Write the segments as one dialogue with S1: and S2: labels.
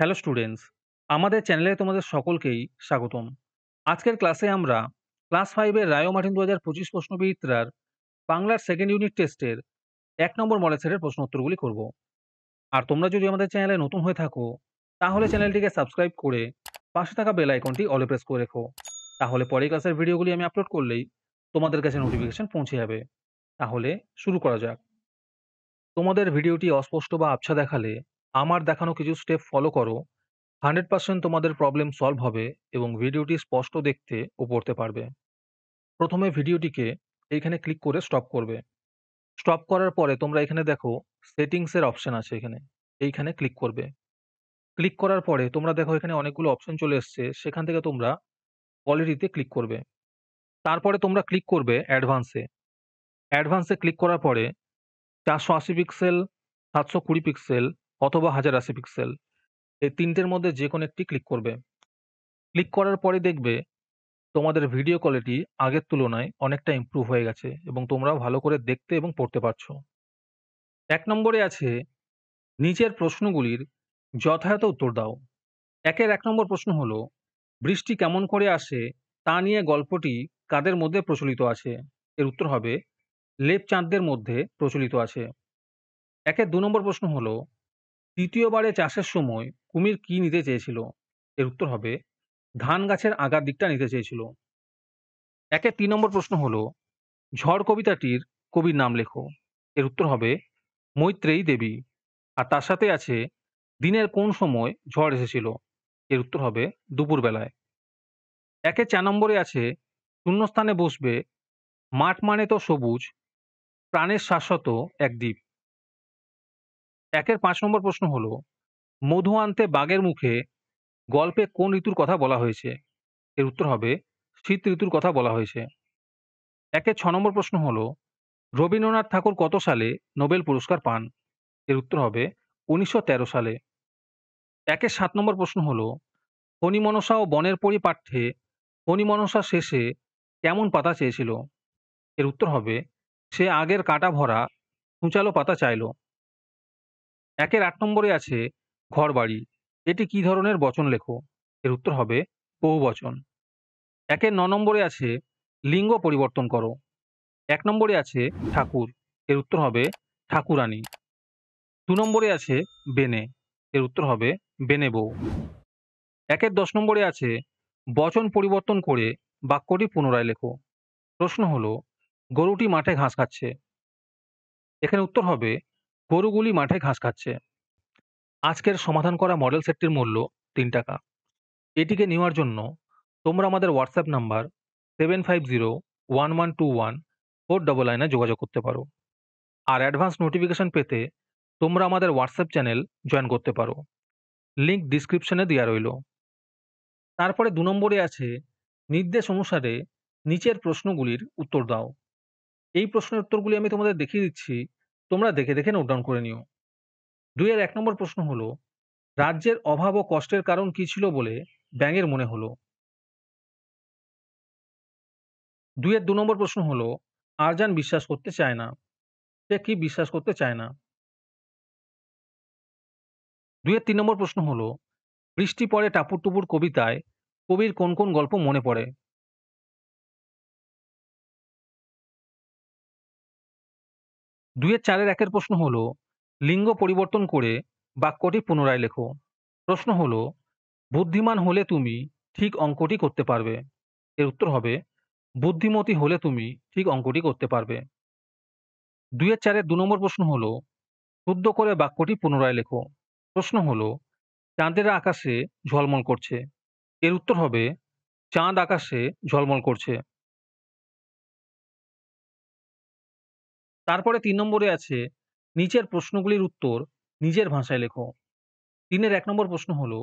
S1: Hello students, আমাদের চ্যানেলে তোমাদের সকলকেই স্বাগতম। আজকের ক্লাসে আমরা ক্লাস 5 এর রায় ও মার্টিন ২০২৫ প্রশ্নবিচিত্রার বাংলার সেকেন্ড ইউনিট টেস্টের ১ নম্বর মডেল সেটের প্রশ্ন উত্তরগুলি করব। আর তোমরা যদি আমাদের চ্যানেলে নতুন হয়ে থাকো, তাহলে চ্যানেলটিকে সাবস্ক্রাইব করে পাশে থাকা বেল আইকনটি অলে প্রেস করে রেখো। তাহলে পরের ক্লাসের ভিডিওগুলি আমি আপলোড করলেই তোমাদের কাছে নোটিফিকেশন পৌঁছে যাবে। তাহলে শুরু করা যাক। তোমাদের ভিডিওটি অস্পষ্ট বা আবছা দেখালে আমার দেখানো কিছু স্টেপ ফলো করো। 100% তোমাদের প্রবলেম সলভ হবে এবং ভিডিওটি স্পষ্ট দেখতে ও পড়তে পারবে। প্রথমে ভিডিওটিকে এইখানে ক্লিক করে স্টপ করবে। স্টপ করার পরে তোমরা এখানে দেখো সেটিংস এর অপশন আছে এখানে। এইখানে ক্লিক করবে। ক্লিক করার পরে তোমরা দেখো এখানে অনেকগুলো অপশন চলে এসছে। সেখান থেকে তোমরা কোয়ালিটিতে ক্লিক করবে। তারপরে তোমরা ক্লিক করবে অ্যাডভান্সে। অ্যাডভান্সে ক্লিক করার পরে 480 পিক্সেল, 720 পিক্সেল অথবা 1080 পিক্সেল এই তিনটের মধ্যে যে কোনো একটি ক্লিক করবে। ক্লিক করার পরে দেখবে তোমাদের ভিডিও কোয়ালিটি আগের তুলনায় অনেকটা ইমপ্রুভ হয়ে গেছে এবং তোমরাও ভালো করে দেখতে এবং পড়তে পারছো। ১ নম্বরে আছে নিচের প্রশ্নগুলির যথাযথ উত্তর দাও। ১ এর ১ নম্বর প্রশ্ন হলো, বৃষ্টি কেমন করে আসে তা নিয়ে গল্পটি কাদের মধ্যে প্রচলিত আছে? এর উত্তর হবে লেপচাঁদদের মধ্যে প্রচলিত আছে। ১ এর ২ নম্বর প্রশ্ন হলো, তৃতীয়বারে চাষের সময় কুমির কি নিতে চেয়েছিল? এর উত্তর হবে ধান গাছের আগার দিকটা নিতে চেয়েছিল। ১ এর ৩ নম্বর প্রশ্ন হলো, ঝড় কবিতাটির কবির নাম লেখো। এর উত্তর হবে মৈত্রেয়ী দেবী। আর তার সাথে আছে দিনের কোন সময় ঝড় এসেছিল? এর উত্তর হবে দুপুরবেলায়। ১ এর ৪ নম্বরে আছে শূন্যস্থানে বসবে মাঠ মানে তো সবুজ, প্রাণের শাশ্বত এক দ্বীপ। ১ এর ৫ নম্বর প্রশ্ন হলো, মধু আনতে বাঘের মুখে গল্পে কোন ঋতুর কথা বলা হয়েছে? এর উত্তর হবে শীত ঋতুর কথা বলা হয়েছে। ১ এর ৬ নম্বর প্রশ্ন হলো, রবীন্দ্রনাথ ঠাকুর কত সালে নোবেল পুরস্কার পান? এর উত্তর হবে ১৯১৩ সালে। ১ এর ৭ নম্বর প্রশ্ন হলো, ফণিমনসা ও বনের পরী পাঠ্যে ফণিমনসা শেষে কেমন পাতা চেয়েছিল? এর উত্তর হবে সে আগের কাটা ভরা সূচালো পাতা চাইল। ১ এর ৮ নম্বরে আছে ঘরবাড়ি। এটি কি ধরনের বচন লেখো? এর উত্তর হবে বহুবচন। ১ এর ৯ নম্বরে আছে লিঙ্গ পরিবর্তন করো। ১ নম্বরে আছে ঠাকুর। এর উত্তর হবে ঠাকুরানী। ২ নম্বরে আছে বেনে। এর উত্তর হবে বেনে বউ। ১ এর ১০ নম্বরে আছে বচন পরিবর্তন করে বাক্যটি পুনরায় লেখো। প্রশ্ন হলো, গরুটি মাঠে ঘাস খাচ্ছে। এখানে উত্তর হবে গরুগুলি মাঠে ঘাস খাচ্ছে। আজকের সমাধান করা মডেল সেটটির মূল্য ৩ টাকা। এটিকে নেওয়ার জন্য তোমরা আমাদের হোয়াটসঅ্যাপ নাম্বার 7501121499 এ যোগাযোগ করতে পারো। আর অ্যাডভান্স নোটিফিকেশন পেতে তোমরা আমাদের হোয়াটসঅ্যাপ চ্যানেল জয়েন করতে পারো। লিংক ডিসক্রিপশনে দেওয়া রইল। তারপরে ২ নম্বরে আছে নির্দেশ অনুসারে নিচের প্রশ্নগুলির উত্তর দাও। এই প্রশ্নের উত্তরগুলি আমি তোমাদের দেখিয়ে দিচ্ছি, তোমরা দেখে দেখে নোট ডাউন করে নিও। ২ এর ১ নম্বর প্রশ্ন হলো, রাজ্যের অভাব ও কষ্টের কারণ কি ছিল বলে ব্যাঙের মনে হলো? ২ এর ২ নম্বর প্রশ্ন হলো, আরজান বিশ্বাস করতে চায় না। সে কি বিশ্বাস করতে চায় না? ২ এর ৩ নম্বর প্রশ্ন হলো, বৃষ্টি পড়ে টাপুর টুপুর কবিতায় কবির কোন কোন গল্প মনে পড়ে? ২ এর ৪ এর ১ এর প্রশ্ন হলো, লিঙ্গ পরিবর্তন করে বাক্যটি পুনরায় লেখো। প্রশ্ন হলো, বুদ্ধিমান হলে তুমি ঠিক অঙ্কটি করতে পারবে। এর উত্তর হবে বুদ্ধিমতী হলে তুমি ঠিক অঙ্কটি করতে পারবে। ২ এর ৪ এর ২ নম্বর প্রশ্ন হলো, শুদ্ধ করে বাক্যটি পুনরায় লেখো। প্রশ্ন হলো, চাঁদের আকাশে ঝলমল করছে। এর উত্তর হবে চাঁদ আকাশে ঝলমল করছে। তারপরে ৩ নম্বরে আছে নিচের প্রশ্নগুলির উত্তর নিজের ভাষায় লেখো। ৩ এর ১ নম্বর প্রশ্ন হলো,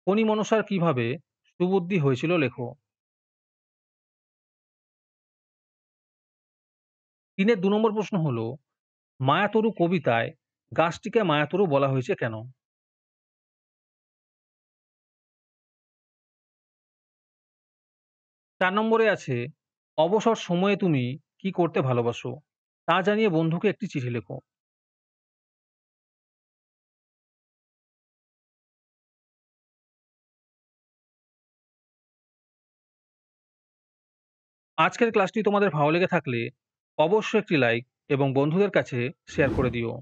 S1: ফণিমনসার কিভাবে সুবুদ্ধি হয়েছিল লেখো। ৩ এর ২ নম্বর প্রশ্ন হলো, মায়াতরু কবিতায় গাছটিকে মায়াতরু বলা হয়েছে কেন? ৪ নম্বরে আছে অবসর সময়ে তুমি কি করতে ভালোবাসো তা জানিয়ে বন্ধুকে একটি চিঠি লেখো। আজকের ক্লাসটি তোমাদের ভালো লেগে থাকলে অবশ্যই একটি লাইক এবং বন্ধুদের কাছে শেয়ার করে দিও।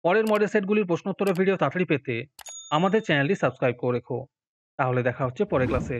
S1: পরের মডেল সেটগুলির প্রশ্নোত্তরের ভিডিও তাড়াতাড়ি পেতে আমাদের চ্যানেলটি সাবস্ক্রাইব করে রেখো। তাহলে দেখা হচ্ছে পরের ক্লাসে।